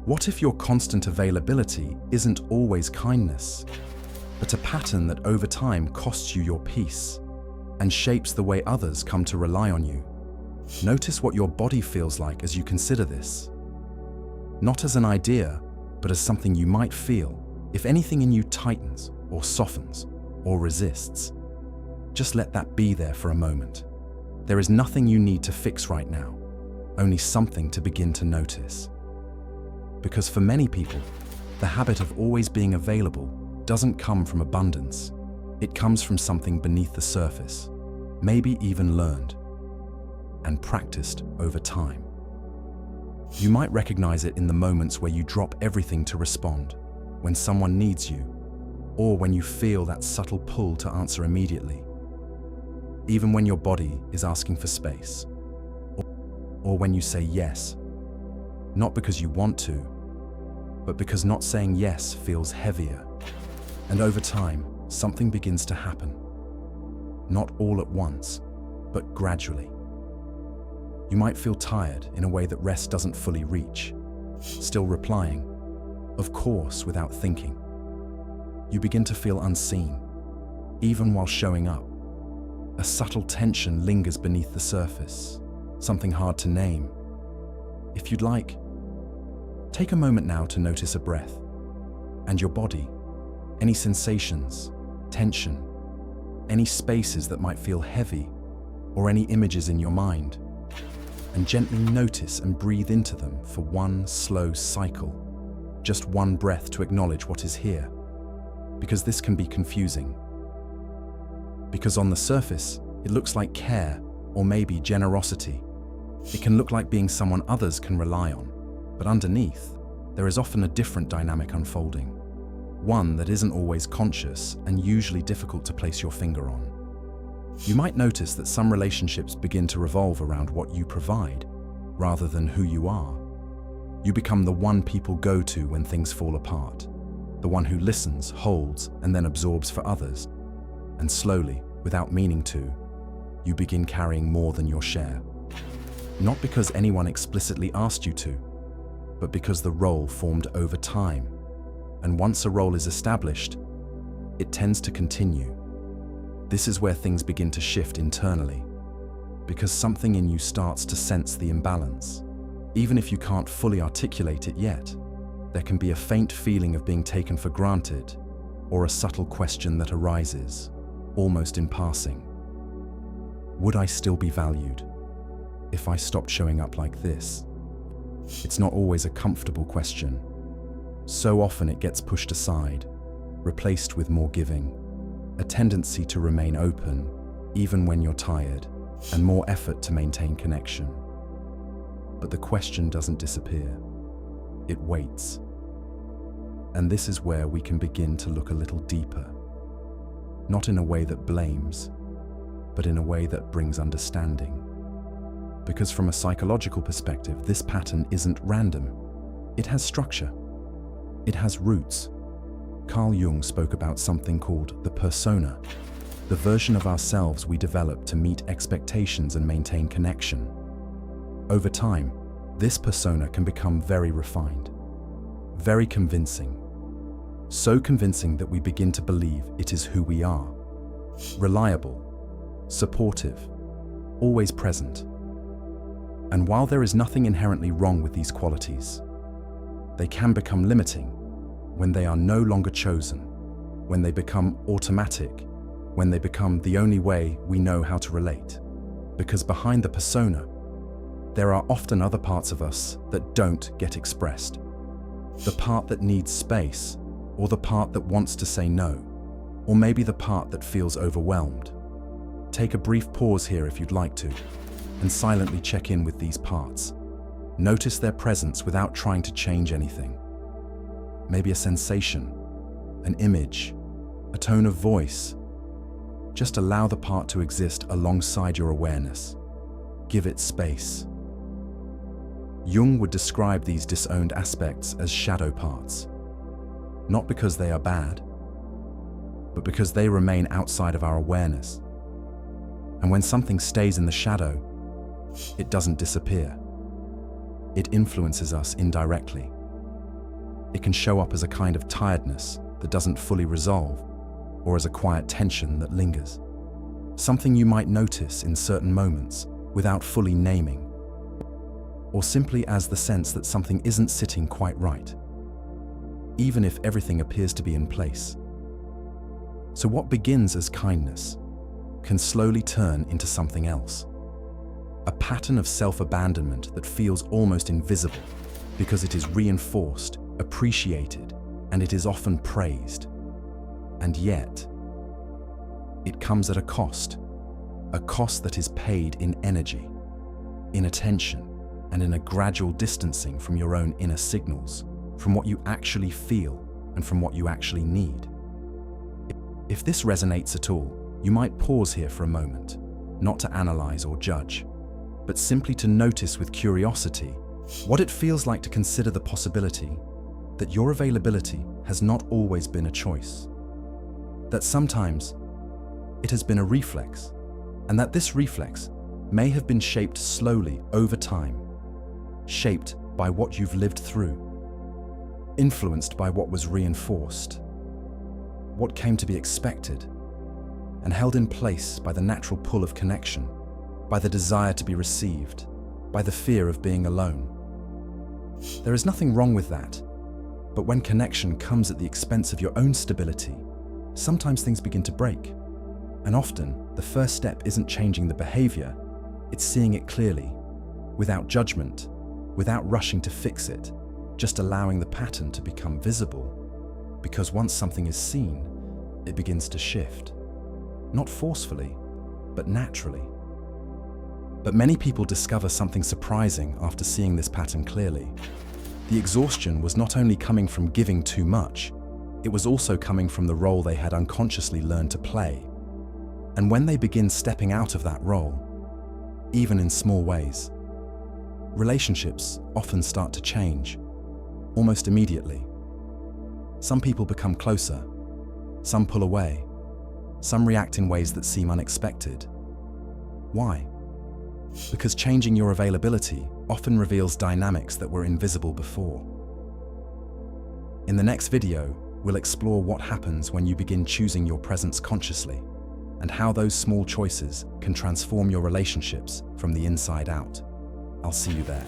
What if your constant availability isn't always kindness, but a pattern that over time costs you your peace and shapes the way others come to rely on you? Notice what your body feels like as you consider this. Not as an idea, but as something you might feel if anything in you tightens or softens or resists. Just let that be there for a moment. There is nothing you need to fix right now, only something to begin to notice. Because for many people, the habit of always being available doesn't come from abundance. It comes from something beneath the surface, maybe even learned and practiced over time. You might recognize it in the moments where you drop everything to respond, when someone needs you, or when you feel that subtle pull to answer immediately. Even when your body is asking for space, or when you say yes, not because you want to, but because not saying yes feels heavier. And over time, something begins to happen. Not all at once, but gradually. You might feel tired in a way that rest doesn't fully reach, still replying, of course, without thinking. You begin to feel unseen, even while showing up. A subtle tension lingers beneath the surface, something hard to name. If you'd like, take a moment now to notice a breath and your body, any sensations, tension, any spaces that might feel heavy, or any images in your mind, and gently notice and breathe into them for one slow cycle, just one breath to acknowledge what is here, because this can be confusing. Because on the surface, it looks like care or maybe generosity. It can look like being someone others can rely on, but underneath, there is often a different dynamic unfolding, one that isn't always conscious and usually difficult to place your finger on. You might notice that some relationships begin to revolve around what you provide, rather than who you are. You become the one people go to when things fall apart, the one who listens, holds, and then absorbs for others. And slowly, without meaning to, you begin carrying more than your share. Not because anyone explicitly asked you to, but because the role formed over time. And once a role is established, it tends to continue. This is where things begin to shift internally, because something in you starts to sense the imbalance. Even if you can't fully articulate it yet, there can be a faint feeling of being taken for granted, or a subtle question that arises, almost in passing. Would I still be valued if I stopped showing up like this? It's not always a comfortable question. So often it gets pushed aside, replaced with more giving, a tendency to remain open, even when you're tired, and more effort to maintain connection. But the question doesn't disappear. It waits. And this is where we can begin to look a little deeper. Not in a way that blames, but in a way that brings understanding. Because from a psychological perspective, this pattern isn't random. It has structure. It has roots. Carl Jung spoke about something called the persona, the version of ourselves we develop to meet expectations and maintain connection. Over time, this persona can become very refined, very convincing. So convincing that we begin to believe it is who we are. Reliable, supportive, always present. And while there is nothing inherently wrong with these qualities, they can become limiting when they are no longer chosen, when they become automatic, when they become the only way we know how to relate. Because behind the persona, there are often other parts of us that don't get expressed. The part that needs space, or the part that wants to say no, or maybe the part that feels overwhelmed. Take a brief pause here if you'd like to, and silently check in with these parts. Notice their presence without trying to change anything. Maybe a sensation, an image, a tone of voice. Just allow the part to exist alongside your awareness. Give it space. Jung would describe these disowned aspects as shadow parts. Not because they are bad, but because they remain outside of our awareness. And when something stays in the shadow, it doesn't disappear. It influences us indirectly. It can show up as a kind of tiredness that doesn't fully resolve, or as a quiet tension that lingers. Something you might notice in certain moments without fully naming, or simply as the sense that something isn't sitting quite right, even if everything appears to be in place. So what begins as kindness can slowly turn into something else. A pattern of self-abandonment that feels almost invisible because it is reinforced, appreciated, and it is often praised. And yet, it comes at a cost that is paid in energy, in attention, and in a gradual distancing from your own inner signals, from what you actually feel and from what you actually need. If this resonates at all, you might pause here for a moment, not to analyze or judge, but simply to notice with curiosity what it feels like to consider the possibility that your availability has not always been a choice, that sometimes it has been a reflex, and that this reflex may have been shaped slowly over time, shaped by what you've lived through, influenced by what was reinforced, what came to be expected, and held in place by the natural pull of connection, by the desire to be received, by the fear of being alone. There is nothing wrong with that, but when connection comes at the expense of your own stability, sometimes things begin to break. And often, the first step isn't changing the behavior, it's seeing it clearly, without judgment, without rushing to fix it, just allowing the pattern to become visible. Because once something is seen, it begins to shift. Not forcefully, but naturally. But many people discover something surprising after seeing this pattern clearly. The exhaustion was not only coming from giving too much, it was also coming from the role they had unconsciously learned to play. And when they begin stepping out of that role, even in small ways, relationships often start to change, almost immediately. Some people become closer, some pull away, some react in ways that seem unexpected. Why? Because changing your availability often reveals dynamics that were invisible before. In the next video, we'll explore what happens when you begin choosing your presence consciously, and how those small choices can transform your relationships from the inside out. I'll see you there.